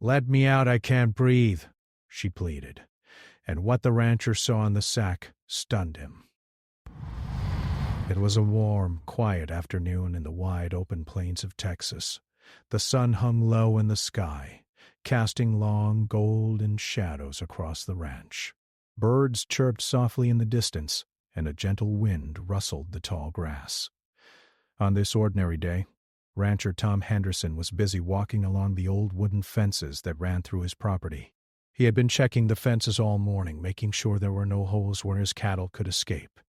"Let me out, I can't breathe," she pleaded, and what the rancher saw in the sack stunned him. It was a warm, quiet afternoon in the wide open plains of Texas. The sun hung low in the sky, casting long golden shadows across the ranch. Birds chirped softly in the distance, and a gentle wind rustled the tall grass. On this ordinary day, rancher Tom Henderson was busy walking along the old wooden fences that ran through his property. He had been checking the fences all morning, making sure there were no holes where his cattle could escape.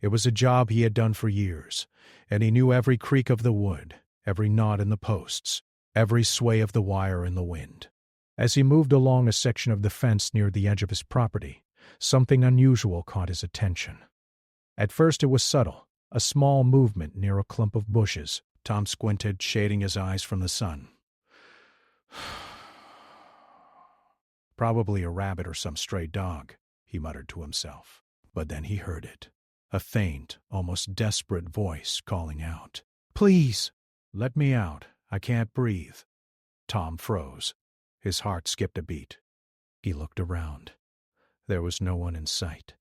It was a job he had done for years, and he knew every creak of the wood, every knot in the posts, every sway of the wire in the wind. As he moved along a section of the fence near the edge of his property, something unusual caught his attention. At first it was subtle, a small movement near a clump of bushes. Tom squinted, shading his eyes from the sun. "Probably a rabbit or some stray dog," he muttered to himself. But then he heard it. A faint, almost desperate voice calling out, "Please, let me out. I can't breathe." Tom froze. His heart skipped a beat. He looked around. There was no one in sight,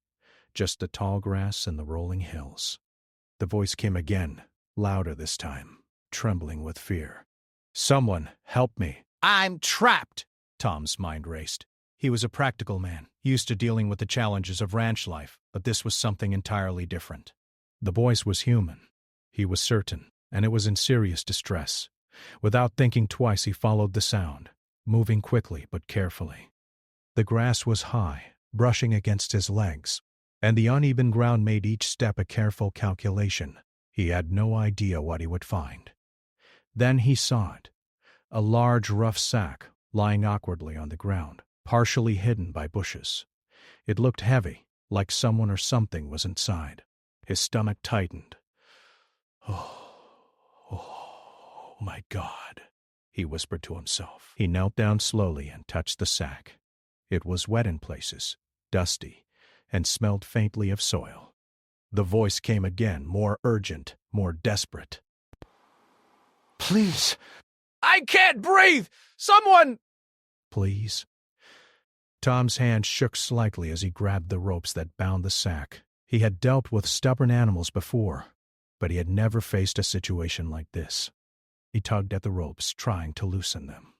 just the tall grass and the rolling hills. The voice came again, louder this time, trembling with fear. "Someone, help me. I'm trapped!" Tom's mind raced. He was a practical man, used to dealing with the challenges of ranch life, but this was something entirely different. The voice was human. He was certain, and it was in serious distress. Without thinking twice, he followed the sound, moving quickly but carefully. The grass was high, brushing against his legs, and the uneven ground made each step a careful calculation. He had no idea what he would find. Then he saw it, a large rough sack lying awkwardly on the ground, partially hidden by bushes. It looked heavy, like someone or something was inside. His stomach tightened. Oh, my God," he whispered to himself. He knelt down slowly and touched the sack. It was wet in places, dusty, and smelled faintly of soil. The voice came again, more urgent, more desperate. "Please, I can't breathe! Someone!" "Please?" Tom's hand shook slightly as he grabbed the ropes that bound the sack. He had dealt with stubborn animals before, but he had never faced a situation like this. He tugged at the ropes, trying to loosen them.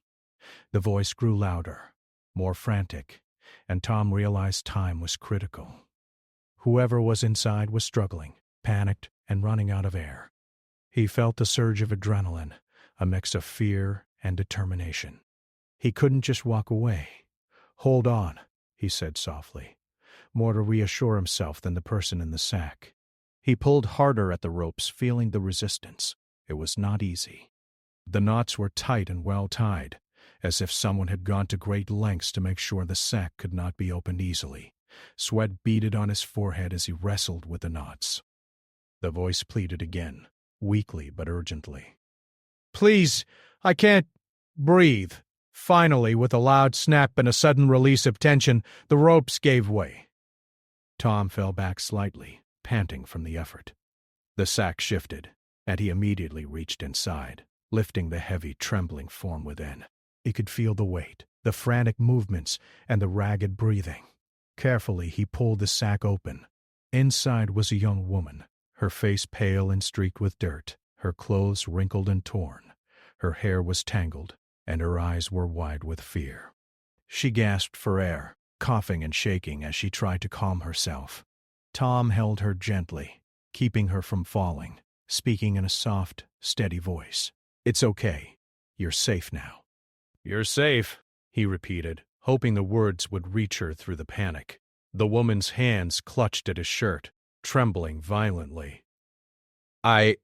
The voice grew louder, more frantic, and Tom realized time was critical. Whoever was inside was struggling, panicked, and running out of air. He felt a surge of adrenaline, a mix of fear and determination. He couldn't just walk away. "Hold on," he said softly, more to reassure himself than the person in the sack. He pulled harder at the ropes, feeling the resistance. It was not easy. The knots were tight and well tied, as if someone had gone to great lengths to make sure the sack could not be opened easily. Sweat beaded on his forehead as he wrestled with the knots. The voice pleaded again, weakly but urgently. "Please, I can't breathe." Finally, with a loud snap and a sudden release of tension, the ropes gave way. Tom fell back slightly, panting from the effort. The sack shifted, and he immediately reached inside, lifting the heavy, trembling form within. He could feel the weight, the frantic movements, and the ragged breathing. Carefully, he pulled the sack open. Inside was a young woman, her face pale and streaked with dirt, her clothes wrinkled and torn. Her hair was tangled, and her eyes were wide with fear. She gasped for air, coughing and shaking as she tried to calm herself. Tom held her gently, keeping her from falling, speaking in a soft, steady voice. "It's okay. You're safe now." "You're safe," he repeated, hoping the words would reach her through the panic. The woman's hands clutched at his shirt, trembling violently. I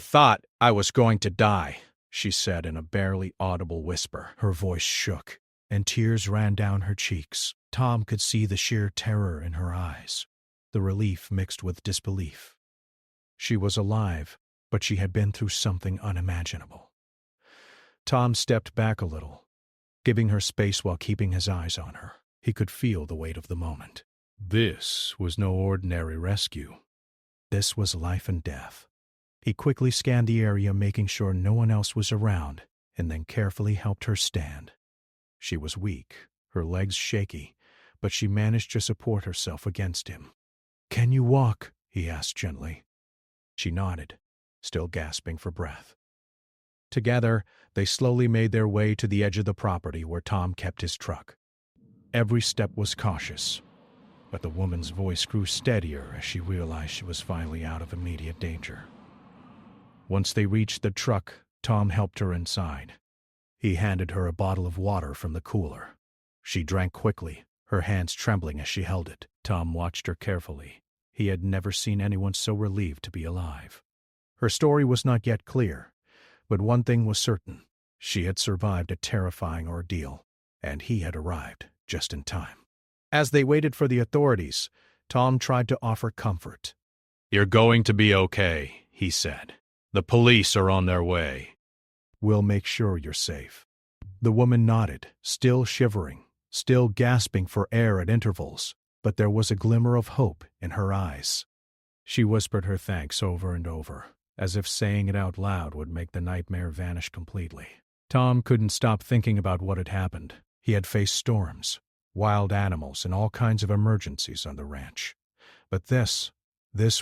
thought I was going to die," she said in a barely audible whisper. Her voice shook, and tears ran down her cheeks. Tom could see the sheer terror in her eyes, the relief mixed with disbelief. She was alive, but she had been through something unimaginable. Tom stepped back a little, giving her space while keeping his eyes on her. He could feel the weight of the moment. This was no ordinary rescue. This was life and death. He quickly scanned the area, making sure no one else was around, and then carefully helped her stand. She was weak, her legs shaky, but she managed to support herself against him. "Can you walk?" he asked gently. She nodded, still gasping for breath. Together, they slowly made their way to the edge of the property where Tom kept his truck. Every step was cautious, but the woman's voice grew steadier as she realized she was finally out of immediate danger. Once they reached the truck, Tom helped her inside. He handed her a bottle of water from the cooler. She drank quickly, her hands trembling as she held it. Tom watched her carefully. He had never seen anyone so relieved to be alive. Her story was not yet clear, but one thing was certain. She had survived a terrifying ordeal, and he had arrived just in time. As they waited for the authorities, Tom tried to offer comfort. "You're going to be okay," he said. "The police are on their way." "We'll make sure you're safe." The woman nodded, still shivering, still gasping for air at intervals, but there was a glimmer of hope in her eyes. She whispered her thanks over and over, as if saying it out loud would make the nightmare vanish completely. Tom couldn't stop thinking about what had happened. He had faced storms, wild animals, and all kinds of emergencies on the ranch. But this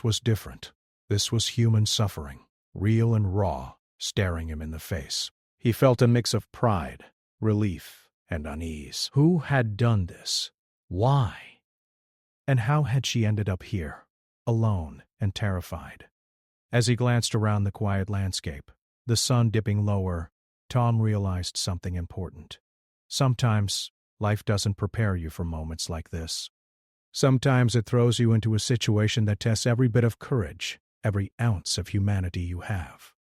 was different. This was human suffering, real and raw, staring him in the face. He felt a mix of pride, relief, and unease. Who had done this? Why? And how had she ended up here, alone and terrified? As he glanced around the quiet landscape, the sun dipping lower, Tom realized something important. Sometimes life doesn't prepare you for moments like this. Sometimes it throws you into a situation that tests every bit of courage, every ounce of humanity you have.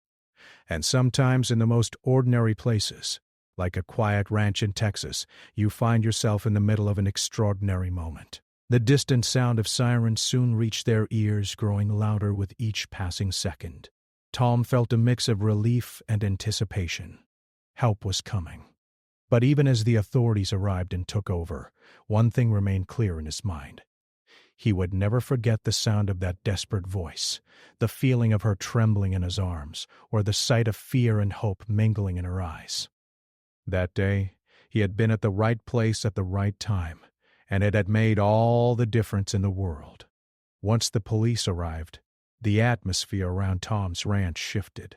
And sometimes in the most ordinary places, like a quiet ranch in Texas, you find yourself in the middle of an extraordinary moment. The distant sound of sirens soon reached their ears, growing louder with each passing second. Tom felt a mix of relief and anticipation. Help was coming. But even as the authorities arrived and took over, one thing remained clear in his mind. He would never forget the sound of that desperate voice, the feeling of her trembling in his arms, or the sight of fear and hope mingling in her eyes. That day, he had been at the right place at the right time, and it had made all the difference in the world. Once the police arrived, the atmosphere around Tom's ranch shifted.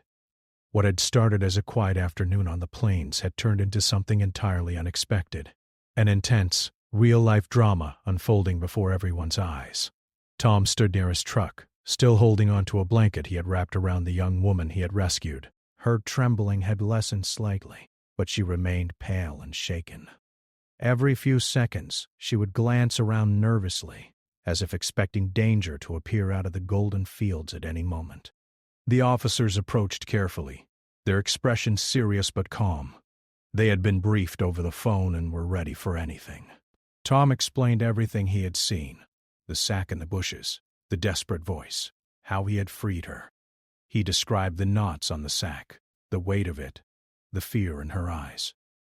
What had started as a quiet afternoon on the plains had turned into something entirely unexpected, an intense, real-life drama unfolding before everyone's eyes. Tom stood near his truck, still holding onto a blanket he had wrapped around the young woman he had rescued. Her trembling had lessened slightly, but she remained pale and shaken. Every few seconds, she would glance around nervously, as if expecting danger to appear out of the golden fields at any moment. The officers approached carefully, their expressions serious but calm. They had been briefed over the phone and were ready for anything. Tom explained everything he had seen, the sack in the bushes, the desperate voice, how he had freed her. He described the knots on the sack, the weight of it, the fear in her eyes.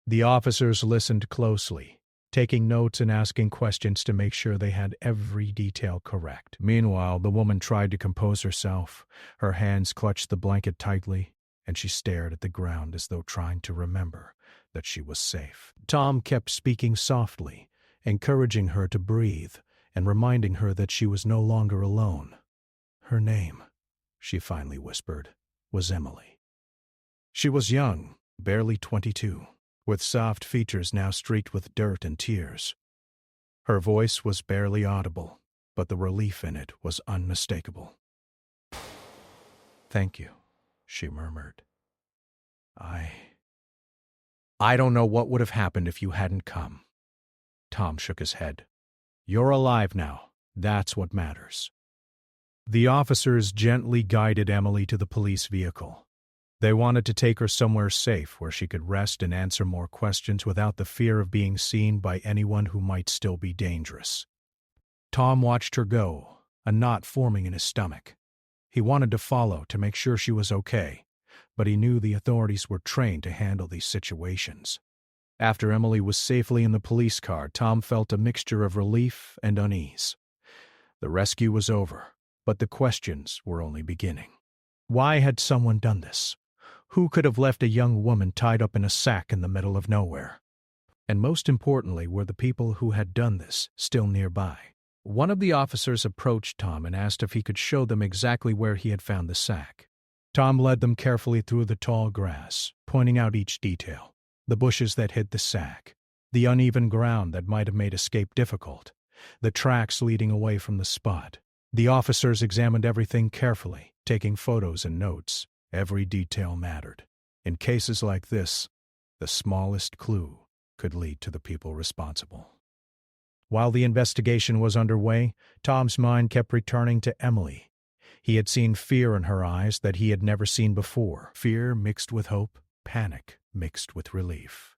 The officers listened closely, taking notes and asking questions to make sure they had every detail correct. Meanwhile, the woman tried to compose herself. Her hands clutched the blanket tightly, and she stared at the ground as though trying to remember that she was safe. Tom kept speaking softly, encouraging her to breathe and reminding her that she was no longer alone. Her name, she finally whispered, was Emily. She was young, barely 22. With soft features now streaked with dirt and tears. Her voice was barely audible, but the relief in it was unmistakable. "Thank you," she murmured. I don't know what would have happened if you hadn't come." Tom shook his head. "You're alive now. That's what matters." The officers gently guided Emily to the police vehicle. They wanted to take her somewhere safe where she could rest and answer more questions without the fear of being seen by anyone who might still be dangerous. Tom watched her go, a knot forming in his stomach. He wanted to follow to make sure she was okay, but he knew the authorities were trained to handle these situations. After Emily was safely in the police car, Tom felt a mixture of relief and unease. The rescue was over, but the questions were only beginning. Why had someone done this? Who could have left a young woman tied up in a sack in the middle of nowhere? And most importantly, were the people who had done this still nearby? One of the officers approached Tom and asked if he could show them exactly where he had found the sack. Tom led them carefully through the tall grass, pointing out each detail: the bushes that hid the sack, the uneven ground that might have made escape difficult, the tracks leading away from the spot. The officers examined everything carefully, taking photos and notes. Every detail mattered. In cases like this, the smallest clue could lead to the people responsible. While the investigation was underway, Tom's mind kept returning to Emily. He had seen fear in her eyes that he had never seen before. Fear mixed with hope, panic mixed with relief.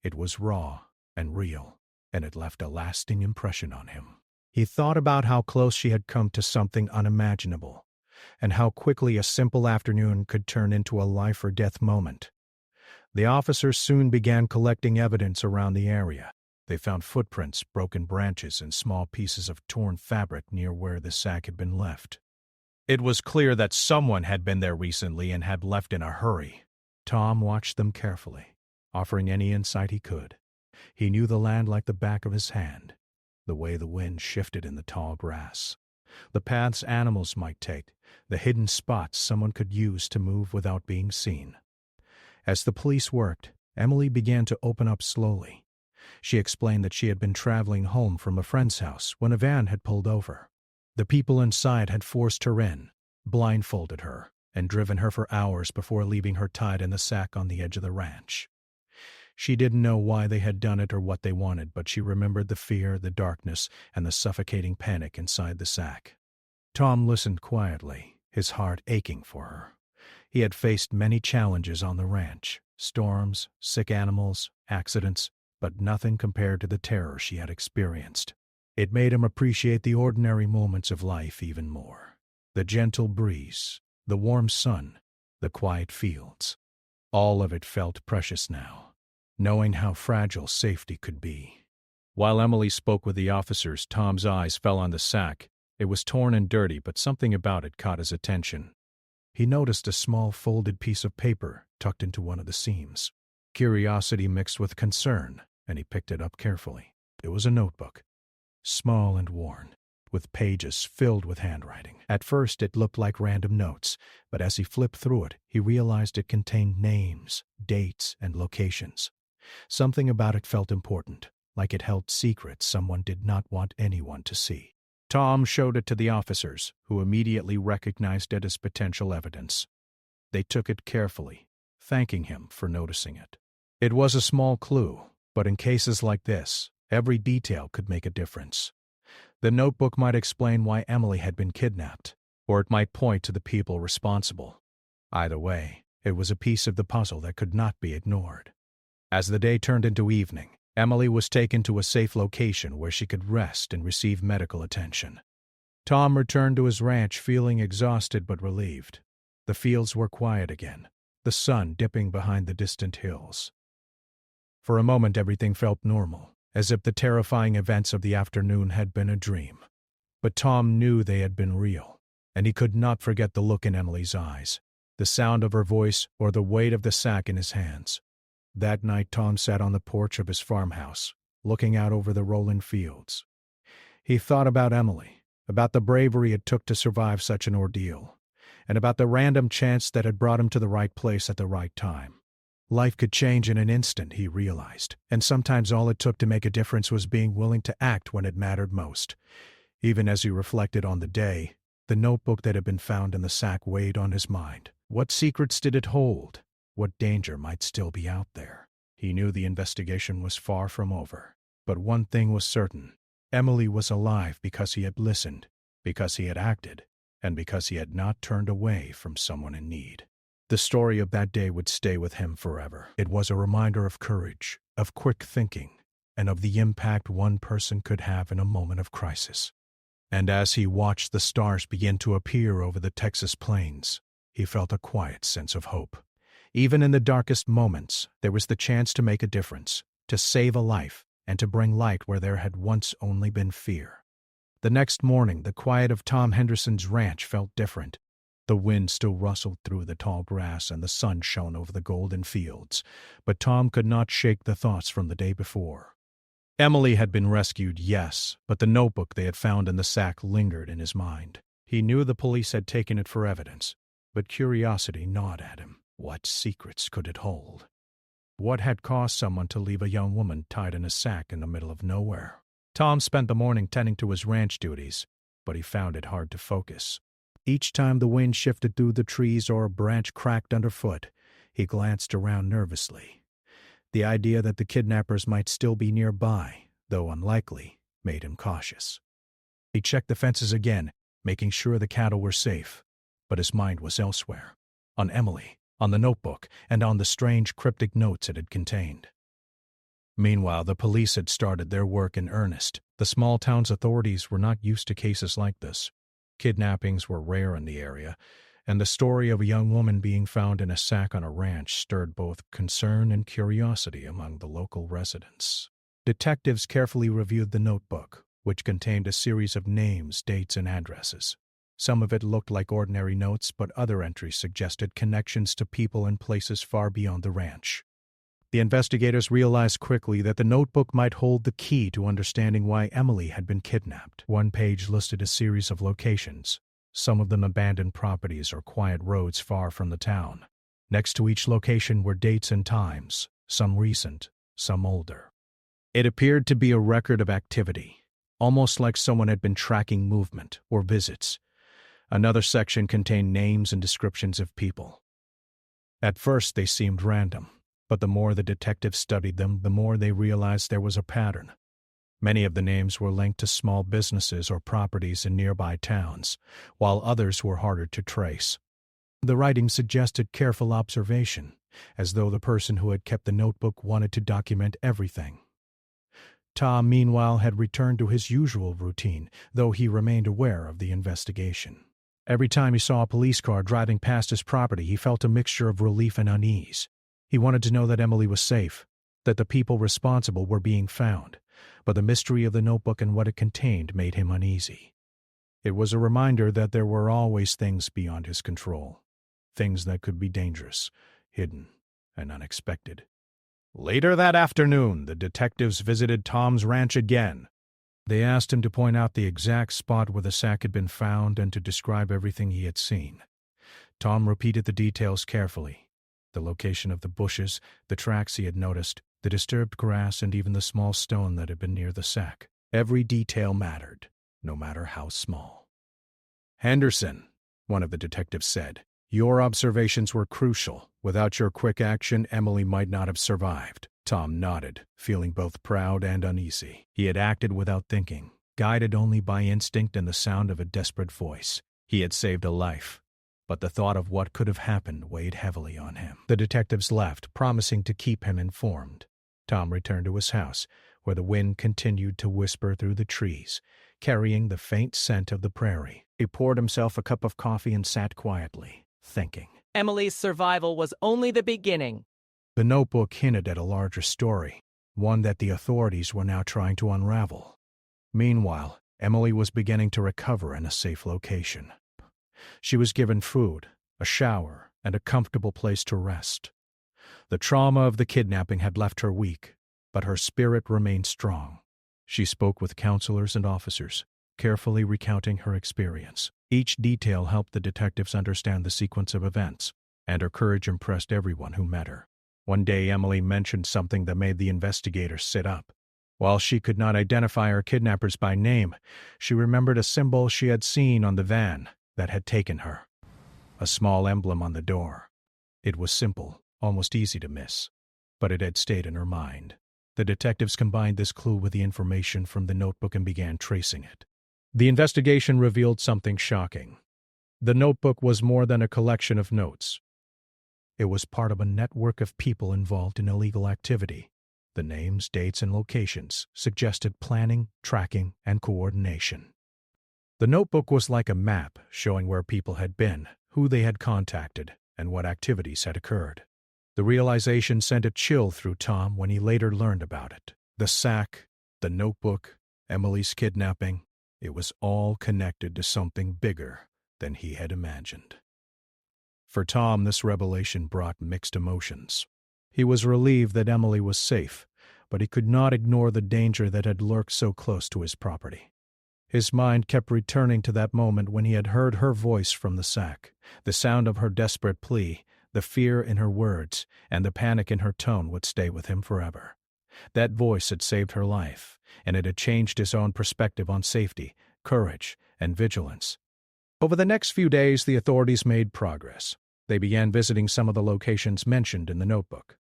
It was raw and real, and it left a lasting impression on him. He thought about how close she had come to something unimaginable, and how quickly a simple afternoon could turn into a life-or-death moment. The officers soon began collecting evidence around the area. They found footprints, broken branches, and small pieces of torn fabric near where the sack had been left. It was clear that someone had been there recently and had left in a hurry. Tom watched them carefully, offering any insight he could. He knew the land like the back of his hand, the way the wind shifted in the tall grass, the paths animals might take, the hidden spots someone could use to move without being seen. As the police worked, Emily began to open up slowly. She explained that she had been traveling home from a friend's house when a van had pulled over. The people inside had forced her in, blindfolded her, and driven her for hours before leaving her tied in the sack on the edge of the ranch. She didn't know why they had done it or what they wanted, but she remembered the fear, the darkness, and the suffocating panic inside the sack. Tom listened quietly, his heart aching for her. He had faced many challenges on the ranch: storms, sick animals, accidents, but nothing compared to the terror she had experienced. It made him appreciate the ordinary moments of life even more. The gentle breeze, the warm sun, the quiet fields. All of it felt precious now, knowing how fragile safety could be. While Emily spoke with the officers, Tom's eyes fell on the sack. It was torn and dirty, but something about it caught his attention. He noticed a small folded piece of paper tucked into one of the seams. Curiosity mixed with concern, and he picked it up carefully. It was a notebook, small and worn, with pages filled with handwriting. At first it looked like random notes, but as he flipped through it, he realized it contained names, dates, and locations. Something about it felt important, like it held secrets someone did not want anyone to see. Tom showed it to the officers, who immediately recognized it as potential evidence. They took it carefully, thanking him for noticing it. It was a small clue, but in cases like this, every detail could make a difference. The notebook might explain why Emily had been kidnapped, or it might point to the people responsible. Either way, it was a piece of the puzzle that could not be ignored. As the day turned into evening, Emily was taken to a safe location where she could rest and receive medical attention. Tom returned to his ranch feeling exhausted but relieved. The fields were quiet again, the sun dipping behind the distant hills. For a moment everything felt normal, as if the terrifying events of the afternoon had been a dream. But Tom knew they had been real, and he could not forget the look in Emily's eyes, the sound of her voice, or the weight of the sack in his hands. That night Tom sat on the porch of his farmhouse, looking out over the rolling fields. He thought about Emily, about the bravery it took to survive such an ordeal, and about the random chance that had brought him to the right place at the right time. Life could change in an instant, he realized, and sometimes all it took to make a difference was being willing to act when it mattered most. Even as he reflected on the day, the notebook that had been found in the sack weighed on his mind. What secrets did it hold? What danger might still be out there? He knew the investigation was far from over, but one thing was certain: Emily was alive because he had listened, because he had acted, and because he had not turned away from someone in need. The story of that day would stay with him forever. It was a reminder of courage, of quick thinking, and of the impact one person could have in a moment of crisis. And as he watched the stars begin to appear over the Texas plains, he felt a quiet sense of hope. Even in the darkest moments, there was the chance to make a difference, to save a life, and to bring light where there had once only been fear. The next morning, the quiet of Tom Henderson's ranch felt different. The wind still rustled through the tall grass and the sun shone over the golden fields, but Tom could not shake the thoughts from the day before. Emily had been rescued, yes, but the notebook they had found in the sack lingered in his mind. He knew the police had taken it for evidence, but curiosity gnawed at him. What secrets could it hold? What had caused someone to leave a young woman tied in a sack in the middle of nowhere? Tom spent the morning tending to his ranch duties, but he found it hard to focus. Each time the wind shifted through the trees or a branch cracked underfoot, he glanced around nervously. The idea that the kidnappers might still be nearby, though unlikely, made him cautious. He checked the fences again, making sure the cattle were safe, but his mind was elsewhere. On Emily, on the notebook, and on the strange cryptic notes it had contained. Meanwhile, the police had started their work in earnest. The small town's authorities were not used to cases like this. Kidnappings were rare in the area, and the story of a young woman being found in a sack on a ranch stirred both concern and curiosity among the local residents. Detectives carefully reviewed the notebook, which contained a series of names, dates, and addresses. Some of it looked like ordinary notes, but other entries suggested connections to people and places far beyond the ranch. The investigators realized quickly that the notebook might hold the key to understanding why Emily had been kidnapped. One page listed a series of locations, some of them abandoned properties or quiet roads far from the town. Next to each location were dates and times, some recent, some older. It appeared to be a record of activity, almost like someone had been tracking movement or visits. Another section contained names and descriptions of people. At first they seemed random, but the more the detectives studied them, the more they realized there was a pattern. Many of the names were linked to small businesses or properties in nearby towns, while others were harder to trace. The writing suggested careful observation, as though the person who had kept the notebook wanted to document everything. Tom, meanwhile, had returned to his usual routine, though he remained aware of the investigation. Every time he saw a police car driving past his property, he felt a mixture of relief and unease. He wanted to know that Emily was safe, that the people responsible were being found, but the mystery of the notebook and what it contained made him uneasy. It was a reminder that there were always things beyond his control, things that could be dangerous, hidden, and unexpected. Later that afternoon, the detectives visited Tom's ranch again. They asked him to point out the exact spot where the sack had been found and to describe everything he had seen. Tom repeated the details carefully. The location of the bushes, the tracks he had noticed, the disturbed grass, and even the small stone that had been near the sack. Every detail mattered, no matter how small. "Henderson," one of the detectives said, "your observations were crucial. Without your quick action, Emily might not have survived." Tom nodded, feeling both proud and uneasy. He had acted without thinking, guided only by instinct and the sound of a desperate voice. He had saved a life, but the thought of what could have happened weighed heavily on him. The detectives left, promising to keep him informed. Tom returned to his house, where the wind continued to whisper through the trees, carrying the faint scent of the prairie. He poured himself a cup of coffee and sat quietly, thinking. Emily's survival was only the beginning. The notebook hinted at a larger story, one that the authorities were now trying to unravel. Meanwhile, Emily was beginning to recover in a safe location. She was given food, a shower, and a comfortable place to rest. The trauma of the kidnapping had left her weak, but her spirit remained strong. She spoke with counselors and officers, carefully recounting her experience. Each detail helped the detectives understand the sequence of events, and her courage impressed everyone who met her. One day, Emily mentioned something that made the investigators sit up. While she could not identify her kidnappers by name, she remembered a symbol she had seen on the van that had taken her. A small emblem on the door. It was simple, almost easy to miss, but it had stayed in her mind. The detectives combined this clue with the information from the notebook and began tracing it. The investigation revealed something shocking. The notebook was more than a collection of notes. It was part of a network of people involved in illegal activity. The names, dates, and locations suggested planning, tracking, and coordination. The notebook was like a map showing where people had been, who they had contacted, and what activities had occurred. The realization sent a chill through Tom when he later learned about it. The sack, the notebook, Emily's kidnapping, it was all connected to something bigger than he had imagined. For Tom, this revelation brought mixed emotions. He was relieved that Emily was safe, but he could not ignore the danger that had lurked so close to his property. His mind kept returning to that moment when he had heard her voice from the sack, the sound of her desperate plea, the fear in her words, and the panic in her tone would stay with him forever. That voice had saved her life, and it had changed his own perspective on safety, courage, and vigilance. Over the next few days, the authorities made progress. They began visiting some of the locations mentioned in the notebook.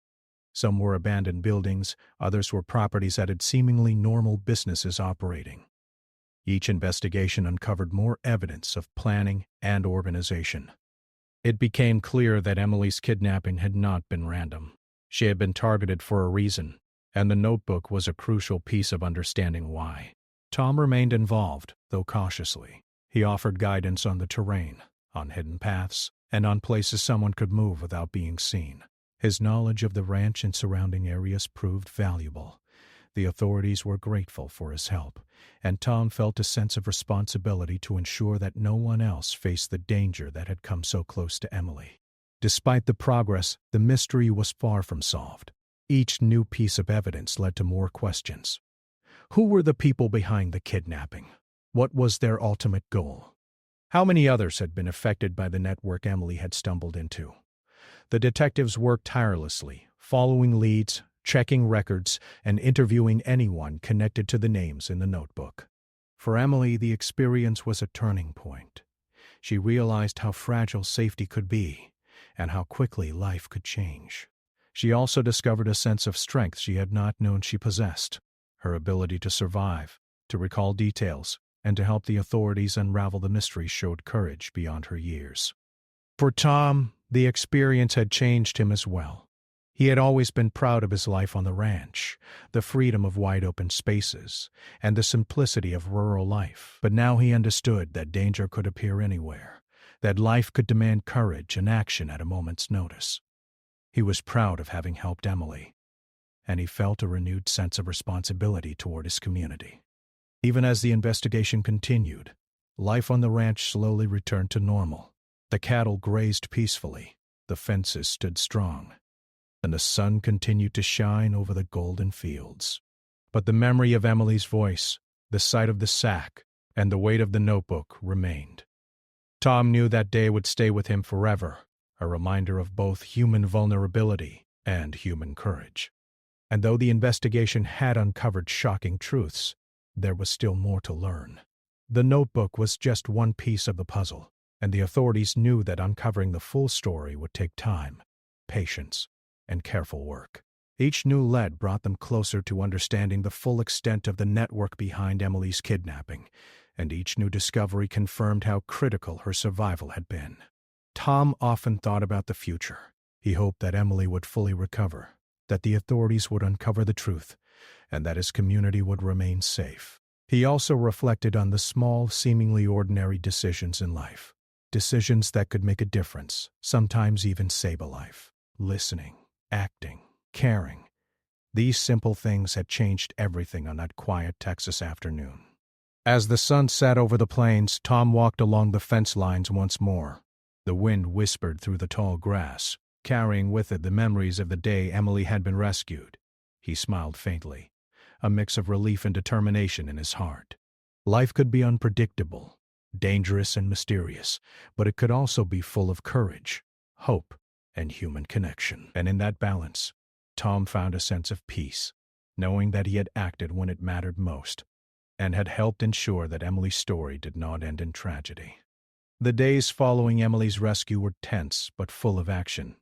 Some were abandoned buildings, others were properties that had seemingly normal businesses operating. Each investigation uncovered more evidence of planning and organization. It became clear that Emily's kidnapping had not been random. She had been targeted for a reason, and the notebook was a crucial piece of understanding why. Tom remained involved, though cautiously. He offered guidance on the terrain, on hidden paths, and on places someone could move without being seen. His knowledge of the ranch and surrounding areas proved valuable. The authorities were grateful for his help, and Tom felt a sense of responsibility to ensure that no one else faced the danger that had come so close to Emily. Despite the progress, the mystery was far from solved. Each new piece of evidence led to more questions. Who were the people behind the kidnapping? What was their ultimate goal? How many others had been affected by the network Emily had stumbled into? The detectives worked tirelessly, following leads, checking records, and interviewing anyone connected to the names in the notebook. For Emily, the experience was a turning point. She realized how fragile safety could be, and how quickly life could change. She also discovered a sense of strength she had not known she possessed, her ability to survive, to recall details, and to help the authorities unravel the mystery showed courage beyond her years. For Tom, the experience had changed him as well. He had always been proud of his life on the ranch, the freedom of wide-open spaces, and the simplicity of rural life. But now he understood that danger could appear anywhere, that life could demand courage and action at a moment's notice. He was proud of having helped Emily, and he felt a renewed sense of responsibility toward his community. Even as the investigation continued, life on the ranch slowly returned to normal. The cattle grazed peacefully, the fences stood strong, and the sun continued to shine over the golden fields. But the memory of Emily's voice, the sight of the sack, and the weight of the notebook remained. Tom knew that day would stay with him forever, a reminder of both human vulnerability and human courage. And though the investigation had uncovered shocking truths, there was still more to learn. The notebook was just one piece of the puzzle, and the authorities knew that uncovering the full story would take time, patience, and careful work. Each new lead brought them closer to understanding the full extent of the network behind Emily's kidnapping, and each new discovery confirmed how critical her survival had been. Tom often thought about the future. He hoped that Emily would fully recover, that the authorities would uncover the truth, and that his community would remain safe. He also reflected on the small, seemingly ordinary decisions in life. Decisions that could make a difference, sometimes even save a life. Listening, acting, caring. These simple things had changed everything on that quiet Texas afternoon. As the sun set over the plains, Tom walked along the fence lines once more. The wind whispered through the tall grass, carrying with it the memories of the day Emily had been rescued. He smiled faintly, a mix of relief and determination in his heart. Life could be unpredictable, dangerous and mysterious, but it could also be full of courage, hope, and human connection. And in that balance, Tom found a sense of peace, knowing that he had acted when it mattered most, and had helped ensure that Emily's story did not end in tragedy. The days following Emily's rescue were tense but full of action.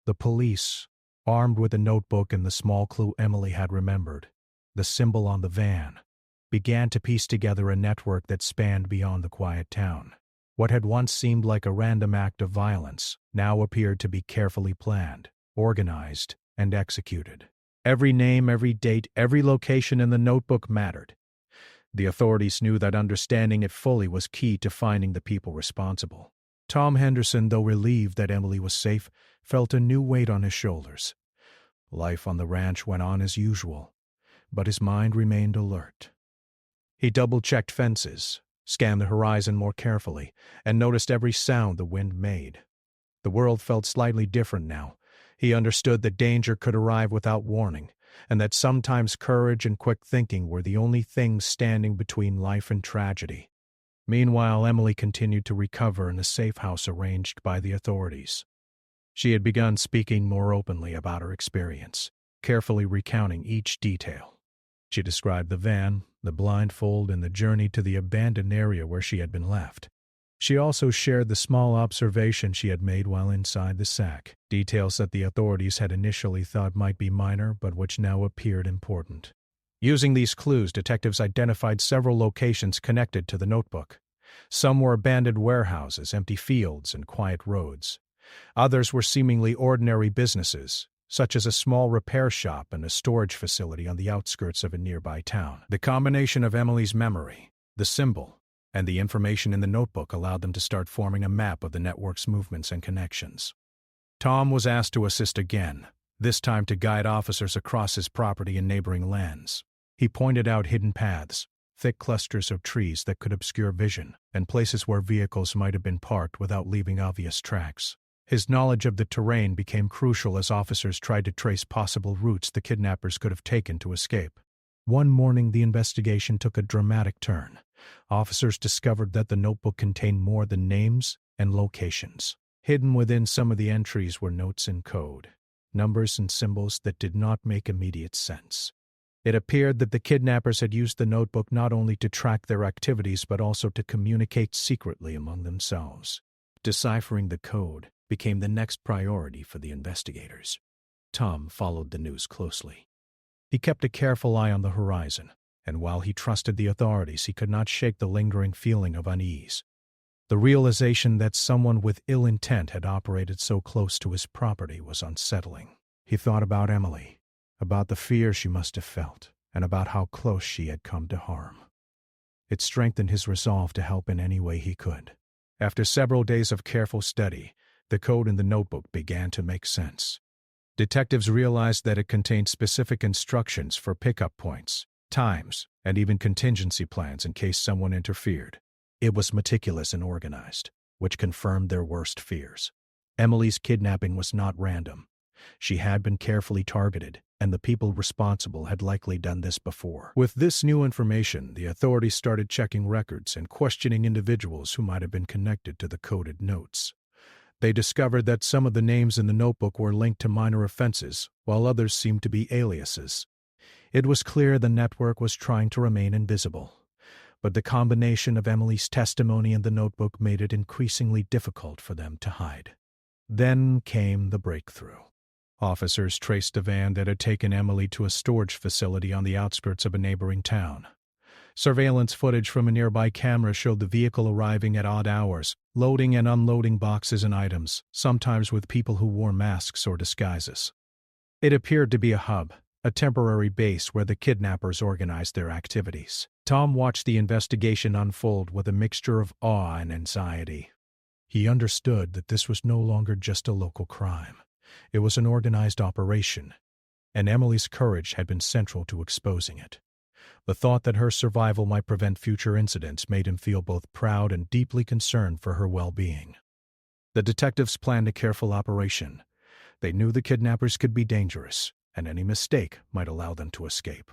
The police, armed with a notebook and the small clue Emily had remembered, the symbol on the van, began to piece together a network that spanned beyond the quiet town. What had once seemed like a random act of violence now appeared to be carefully planned, organized, and executed. Every name, every date, every location in the notebook mattered. The authorities knew that understanding it fully was key to finding the people responsible. Tom Henderson, though relieved that Emily was safe, felt a new weight on his shoulders. Life on the ranch went on as usual, but his mind remained alert. He double-checked fences, scanned the horizon more carefully, and noticed every sound the wind made. The world felt slightly different now. He understood that danger could arrive without warning, and that sometimes courage and quick thinking were the only things standing between life and tragedy. Meanwhile, Emily continued to recover in a safe house arranged by the authorities. She had begun speaking more openly about her experience, carefully recounting each detail. She described the van, the blindfold, and the journey to the abandoned area where she had been left. She also shared the small observation she had made while inside the sack, details that the authorities had initially thought might be minor but which now appeared important. Using these clues, detectives identified several locations connected to the notebook. Some were abandoned warehouses, empty fields, and quiet roads. Others were seemingly ordinary businesses, such as a small repair shop and a storage facility on the outskirts of a nearby town. The combination of Emily's memory, the symbol, and the information in the notebook allowed them to start forming a map of the network's movements and connections. Tom was asked to assist again, this time to guide officers across his property and neighboring lands. He pointed out hidden paths, thick clusters of trees that could obscure vision, and places where vehicles might have been parked without leaving obvious tracks. His knowledge of the terrain became crucial as officers tried to trace possible routes the kidnappers could have taken to escape. One morning, the investigation took a dramatic turn. Officers discovered that the notebook contained more than names and locations. Hidden within some of the entries were notes in code, numbers and symbols that did not make immediate sense. It appeared that the kidnappers had used the notebook not only to track their activities but also to communicate secretly among themselves. Deciphering the code became the next priority for the investigators. Tom followed the news closely. He kept a careful eye on the horizon, and while he trusted the authorities, he could not shake the lingering feeling of unease. The realization that someone with ill intent had operated so close to his property was unsettling. He thought about Emily, about the fear she must have felt, and about how close she had come to harm. It strengthened his resolve to help in any way he could. After several days of careful study, the code in the notebook began to make sense. Detectives realized that it contained specific instructions for pickup points, times, and even contingency plans in case someone interfered. It was meticulous and organized, which confirmed their worst fears. Emily's kidnapping was not random. She had been carefully targeted, and the people responsible had likely done this before. With this new information, the authorities started checking records and questioning individuals who might have been connected to the coded notes. They discovered that some of the names in the notebook were linked to minor offenses, while others seemed to be aliases. It was clear the network was trying to remain invisible, but the combination of Emily's testimony and the notebook made it increasingly difficult for them to hide. Then came the breakthrough. Officers traced a van that had taken Emily to a storage facility on the outskirts of a neighboring town. Surveillance footage from a nearby camera showed the vehicle arriving at odd hours, loading and unloading boxes and items, sometimes with people who wore masks or disguises. It appeared to be a hub, a temporary base where the kidnappers organized their activities. Tom watched the investigation unfold with a mixture of awe and anxiety. He understood that this was no longer just a local crime. It was an organized operation, and Emily's courage had been central to exposing it. The thought that her survival might prevent future incidents made him feel both proud and deeply concerned for her well-being. The detectives planned a careful operation. They knew the kidnappers could be dangerous, and any mistake might allow them to escape.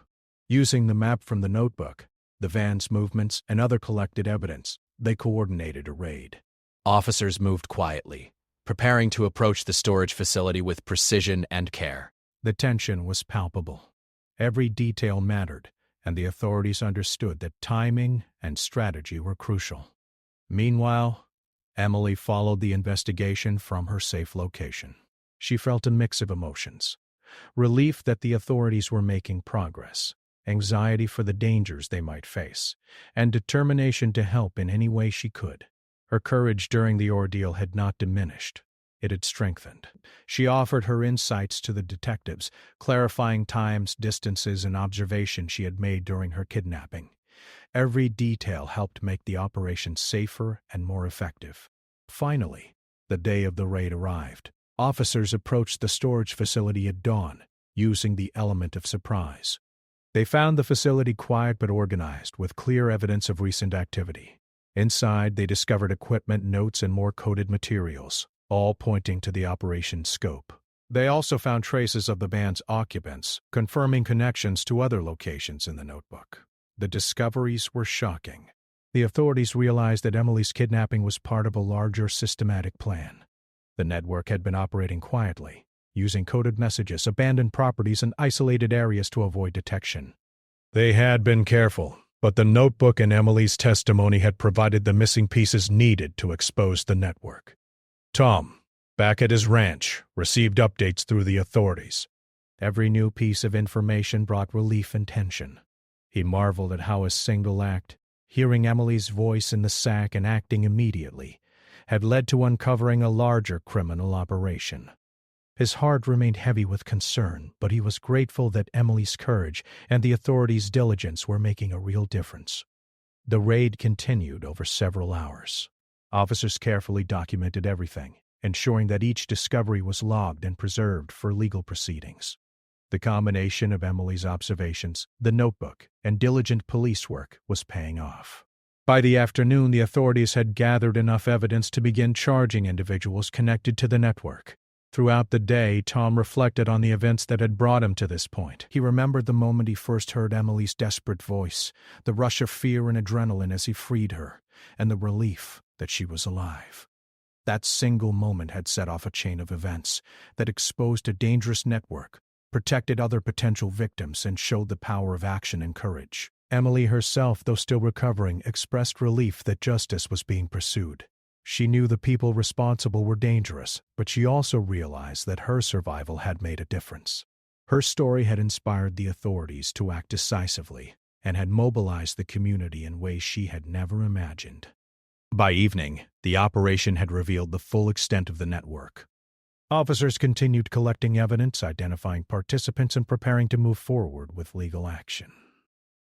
Using the map from the notebook, the van's movements, and other collected evidence, they coordinated a raid. Officers moved quietly, preparing to approach the storage facility with precision and care. The tension was palpable. Every detail mattered, and the authorities understood that timing and strategy were crucial. Meanwhile, Emily followed the investigation from her safe location. She felt a mix of emotions: relief that the authorities were making progress, anxiety for the dangers they might face, and determination to help in any way she could. Her courage during the ordeal had not diminished. It had strengthened. She offered her insights to the detectives, clarifying times, distances, and observations she had made during her kidnapping. Every detail helped make the operation safer and more effective. Finally, the day of the raid arrived. Officers approached the storage facility at dawn, using the element of surprise. They found the facility quiet but organized, with clear evidence of recent activity. Inside, they discovered equipment, notes, and more coded materials. all pointing to the operation's scope. They also found traces of the band's occupants, confirming connections to other locations in the notebook. The discoveries were shocking. The authorities realized that Emily's kidnapping was part of a larger systematic plan. The network had been operating quietly, using coded messages, abandoned properties, and isolated areas to avoid detection. They had been careful, but the notebook and Emily's testimony had provided the missing pieces needed to expose the network. Tom, back at his ranch, received updates through the authorities. Every new piece of information brought relief and tension. He marveled at how a single act, hearing Emily's voice in the sack and acting immediately, had led to uncovering a larger criminal operation. His heart remained heavy with concern, but he was grateful that Emily's courage and the authorities' diligence were making a real difference. The raid continued over several hours. Officers carefully documented everything, ensuring that each discovery was logged and preserved for legal proceedings. The combination of Emily's observations, the notebook, and diligent police work was paying off. By the afternoon, the authorities had gathered enough evidence to begin charging individuals connected to the network. Throughout the day, Tom reflected on the events that had brought him to this point. He remembered the moment he first heard Emily's desperate voice, the rush of fear and adrenaline as he freed her, and the relief that she was alive. That single moment had set off a chain of events that exposed a dangerous network, protected other potential victims, and showed the power of action and courage. Emily herself, though still recovering, expressed relief that justice was being pursued. She knew the people responsible were dangerous, but she also realized that her survival had made a difference. Her story had inspired the authorities to act decisively and had mobilized the community in ways she had never imagined. By evening, the operation had revealed the full extent of the network. Officers continued collecting evidence, identifying participants, and preparing to move forward with legal action.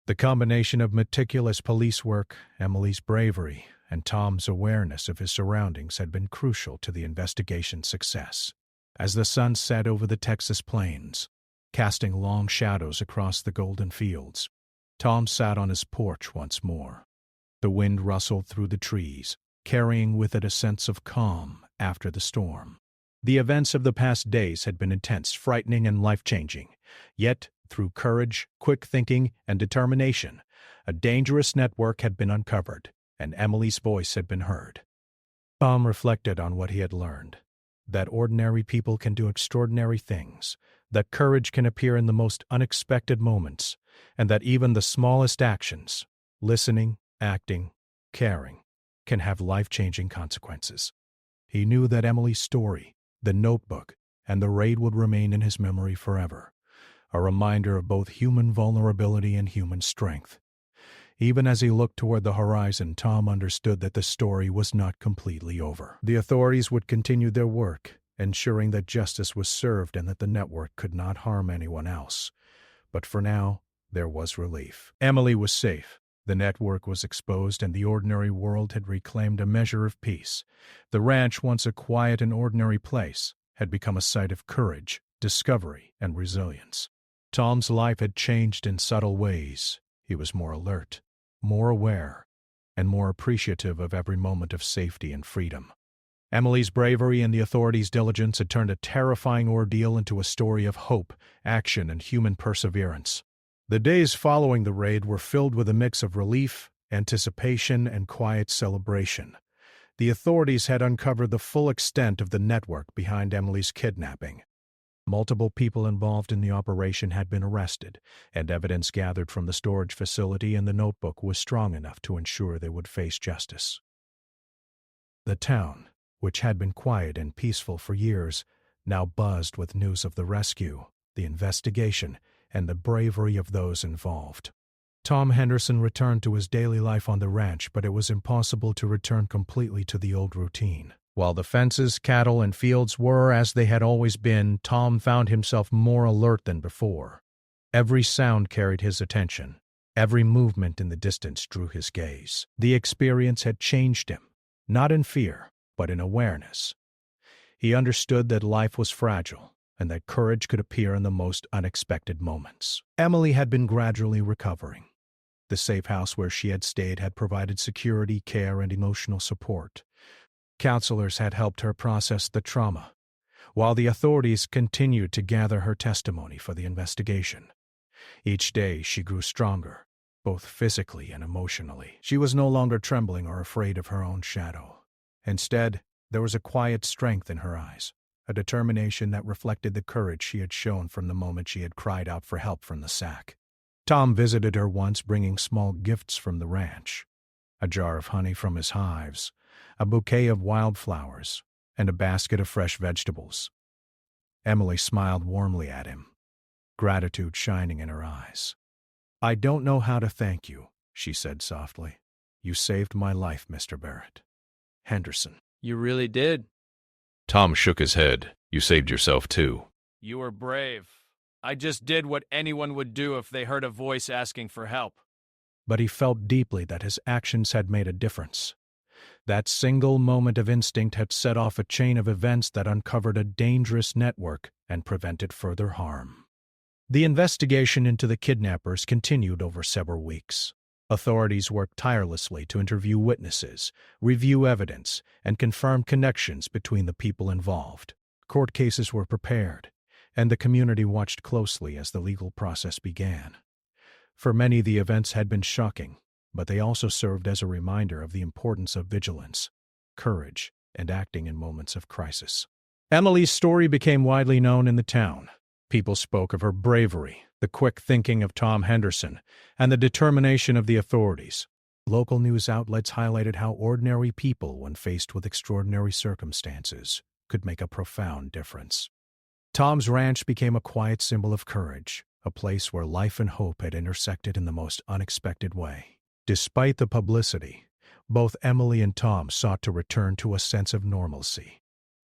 The combination of meticulous police work, Emily's bravery, and Tom's awareness of his surroundings had been crucial to the investigation's success. As the sun set over the Texas plains, casting long shadows across the golden fields, Tom sat on his porch once more. The wind rustled through the trees, carrying with it a sense of calm after the storm. The events of the past days had been intense, frightening, and life-changing. Yet, through courage, quick thinking, and determination, a dangerous network had been uncovered, and Emily's voice had been heard. Tom reflected on what he had learned, that ordinary people can do extraordinary things, that courage can appear in the most unexpected moments, and that even the smallest actions, listening, acting, caring, can have life-changing consequences. He knew that Emily's story, the notebook, and the raid would remain in his memory forever, a reminder of both human vulnerability and human strength. Even as he looked toward the horizon, Tom understood that the story was not completely over. The authorities would continue their work, ensuring that justice was served and that the network could not harm anyone else. But for now, there was relief. Emily was safe. The network was exposed, and the ordinary world had reclaimed a measure of peace. The ranch, once a quiet and ordinary place, had become a site of courage, discovery, and resilience. Tom's life had changed in subtle ways. He was more alert, more aware, and more appreciative of every moment of safety and freedom. Emily's bravery and the authorities' diligence had turned a terrifying ordeal into a story of hope, action, and human perseverance. The days following the raid were filled with a mix of relief, anticipation, and quiet celebration. The authorities had uncovered the full extent of the network behind Emily's kidnapping. Multiple people involved in the operation had been arrested, and evidence gathered from the storage facility and the notebook was strong enough to ensure they would face justice. The town, which had been quiet and peaceful for years, now buzzed with news of the rescue, the investigation, and the bravery of those involved. Tom Henderson returned to his daily life on the ranch, but it was impossible to return completely to the old routine. While the fences, cattle, and fields were as they had always been, Tom found himself more alert than before. Every sound carried his attention. Every movement in the distance drew his gaze. The experience had changed him, not in fear, but in awareness. He understood that life was fragile, and that courage could appear in the most unexpected moments. Emily had been gradually recovering. The safe house where she had stayed had provided security, care, and emotional support. Counselors had helped her process the trauma, while the authorities continued to gather her testimony for the investigation. Each day she grew stronger, both physically and emotionally. She was no longer trembling or afraid of her own shadow. Instead, there was a quiet strength in her eyes, a determination that reflected the courage she had shown from the moment she had cried out for help from the sack. Tom visited her once, bringing small gifts from the ranch: a jar of honey from his hives, a bouquet of wildflowers, and a basket of fresh vegetables. Emily smiled warmly at him, gratitude shining in her eyes. "I don't know how to thank you," she said softly. "You saved my life, Mr. Barrett. Henderson." You really did. Tom shook his head. "You saved yourself, too." You were brave. I just did what anyone would do if they heard a voice asking for help. But he felt deeply that his actions had made a difference. That single moment of instinct had set off a chain of events that uncovered a dangerous network and prevented further harm. The investigation into the kidnappers continued over several weeks. Authorities worked tirelessly to interview witnesses, review evidence, and confirm connections between the people involved. Court cases were prepared, and the community watched closely as the legal process began. For many, the events had been shocking, but they also served as a reminder of the importance of vigilance, courage, and acting in moments of crisis. Emily's story became widely known in the town. People spoke of her bravery, the quick thinking of Tom Henderson, and the determination of the authorities. Local news outlets highlighted how ordinary people, when faced with extraordinary circumstances, could make a profound difference. Tom's ranch became a quiet symbol of courage, a place where life and hope had intersected in the most unexpected way. Despite the publicity, both Emily and Tom sought to return to a sense of normalcy.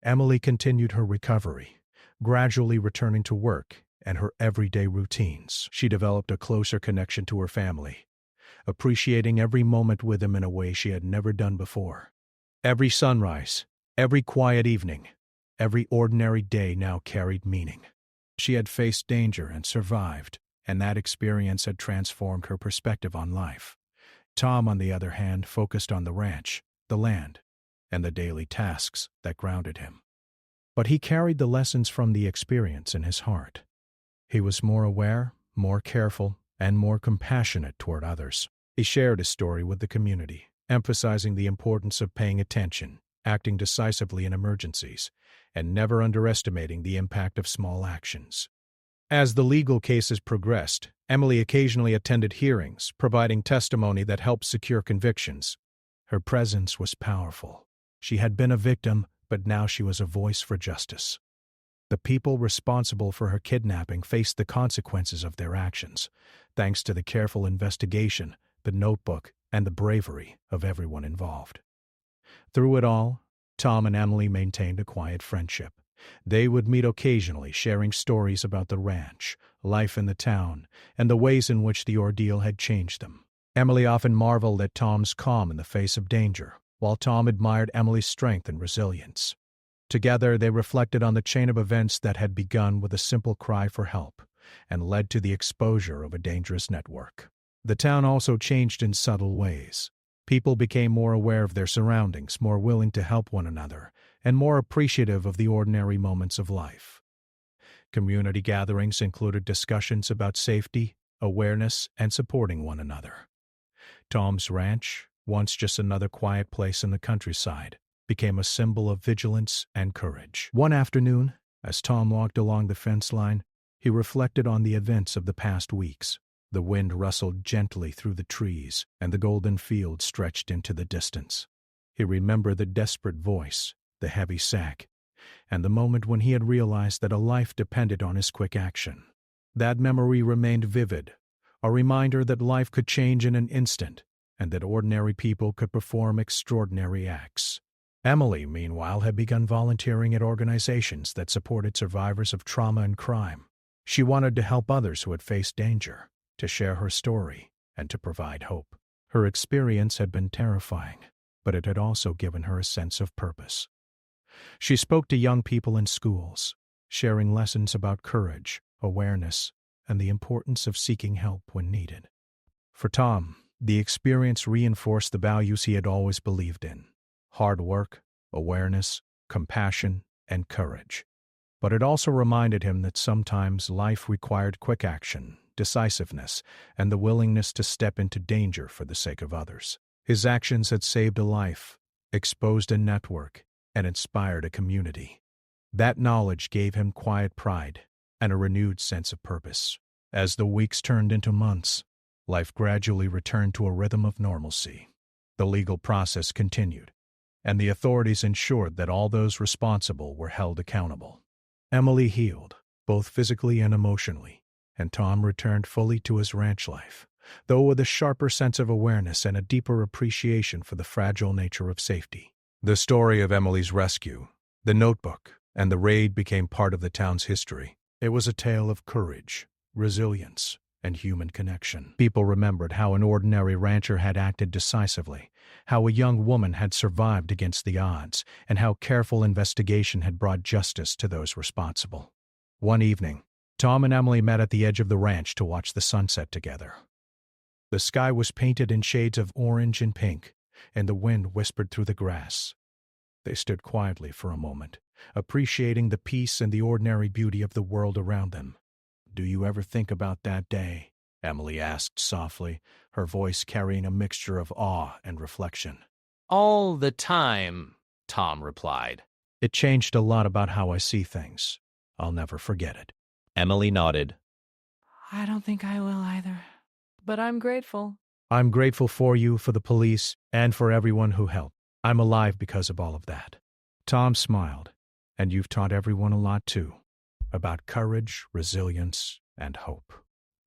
Emily continued her recovery, gradually returning to work and her everyday routines. She developed a closer connection to her family, appreciating every moment with them in a way she had never done before. Every sunrise, every quiet evening, every ordinary day now carried meaning. She had faced danger and survived, and that experience had transformed her perspective on life. Tom, on the other hand, focused on the ranch, the land, and the daily tasks that grounded him. But he carried the lessons from the experience in his heart. He was more aware, more careful, and more compassionate toward others. He shared his story with the community, emphasizing the importance of paying attention, acting decisively in emergencies, and never underestimating the impact of small actions. As the legal cases progressed, Emily occasionally attended hearings, providing testimony that helped secure convictions. Her presence was powerful. She had been a victim, but now she was a voice for justice. The people responsible for her kidnapping faced the consequences of their actions, thanks to the careful investigation, the notebook, and the bravery of everyone involved. Through it all, Tom and Emily maintained a quiet friendship. They would meet occasionally, sharing stories about the ranch, life in the town, and the ways in which the ordeal had changed them. Emily often marveled at Tom's calm in the face of danger, while Tom admired Emily's strength and resilience. Together, they reflected on the chain of events that had begun with a simple cry for help and led to the exposure of a dangerous network. The town also changed in subtle ways. People became more aware of their surroundings, more willing to help one another, and more appreciative of the ordinary moments of life. Community gatherings included discussions about safety, awareness, and supporting one another. Tom's ranch, once just another quiet place in the countryside, became a symbol of vigilance and courage. One afternoon, as Tom walked along the fence line, he reflected on the events of the past weeks. The wind rustled gently through the trees, and the golden field stretched into the distance. He remembered the desperate voice, the heavy sack, and the moment when he had realized that a life depended on his quick action. That memory remained vivid, a reminder that life could change in an instant, and that ordinary people could perform extraordinary acts. Emily, meanwhile, had begun volunteering at organizations that supported survivors of trauma and crime. She wanted to help others who had faced danger, to share her story, and to provide hope. Her experience had been terrifying, but it had also given her a sense of purpose. She spoke to young people in schools, sharing lessons about courage, awareness, and the importance of seeking help when needed. For Tom, the experience reinforced the values he had always believed in: hard work, awareness, compassion, and courage. But it also reminded him that sometimes life required quick action, decisiveness, and the willingness to step into danger for the sake of others. His actions had saved a life, exposed a network, and inspired a community. That knowledge gave him quiet pride and a renewed sense of purpose. As the weeks turned into months, life gradually returned to a rhythm of normalcy. The legal process continued, and the authorities ensured that all those responsible were held accountable. Emily healed, both physically and emotionally, and Tom returned fully to his ranch life, though with a sharper sense of awareness and a deeper appreciation for the fragile nature of safety. The story of Emily's rescue, the notebook, and the raid became part of the town's history. It was a tale of courage, resilience, and human connection. People remembered how an ordinary rancher had acted decisively, how a young woman had survived against the odds, and how careful investigation had brought justice to those responsible. One evening, Tom and Emily met at the edge of the ranch to watch the sunset together. The sky was painted in shades of orange and pink, and the wind whispered through the grass. They stood quietly for a moment, appreciating the peace and the ordinary beauty of the world around them. "Do you ever think about that day?" Emily asked softly, her voice carrying a mixture of awe and reflection. "All the time," Tom replied. "It changed a lot about how I see things. I'll never forget it." Emily nodded. "I don't think I will either, but I'm grateful." "I'm grateful for you, for the police, and for everyone who helped. I'm alive because of all of that." Tom smiled. "And you've taught everyone a lot too, about courage, resilience, and hope.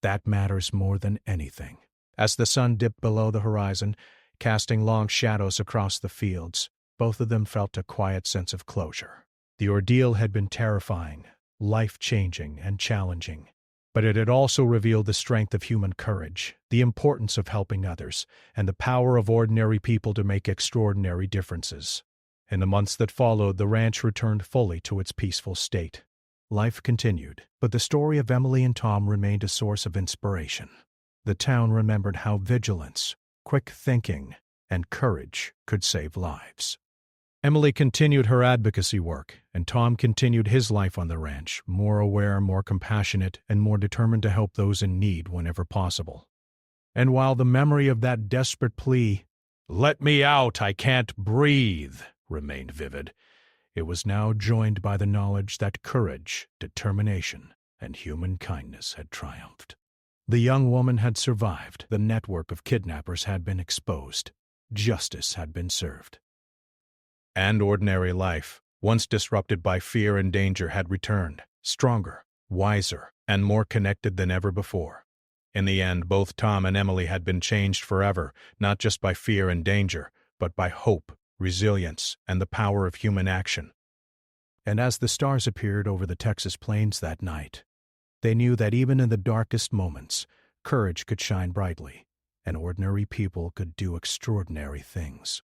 That matters more than anything." As the sun dipped below the horizon, casting long shadows across the fields, both of them felt a quiet sense of closure. The ordeal had been terrifying, life-changing, and challenging, but it had also revealed the strength of human courage, the importance of helping others, and the power of ordinary people to make extraordinary differences. In the months that followed, the ranch returned fully to its peaceful state. Life continued, but the story of Emily and Tom remained a source of inspiration. The town remembered how vigilance, quick thinking, and courage could save lives. Emily continued her advocacy work, and Tom continued his life on the ranch, more aware, more compassionate, and more determined to help those in need whenever possible. And while the memory of that desperate plea, "Let me out, I can't breathe," remained vivid, it was now joined by the knowledge that courage, determination, and human kindness had triumphed. The young woman had survived, the network of kidnappers had been exposed, justice had been served. And ordinary life, once disrupted by fear and danger, had returned, stronger, wiser, and more connected than ever before. In the end, both Tom and Emily had been changed forever, not just by fear and danger, but by hope, resilience, and the power of human action. And as the stars appeared over the Texas plains that night, they knew that even in the darkest moments, courage could shine brightly, and ordinary people could do extraordinary things.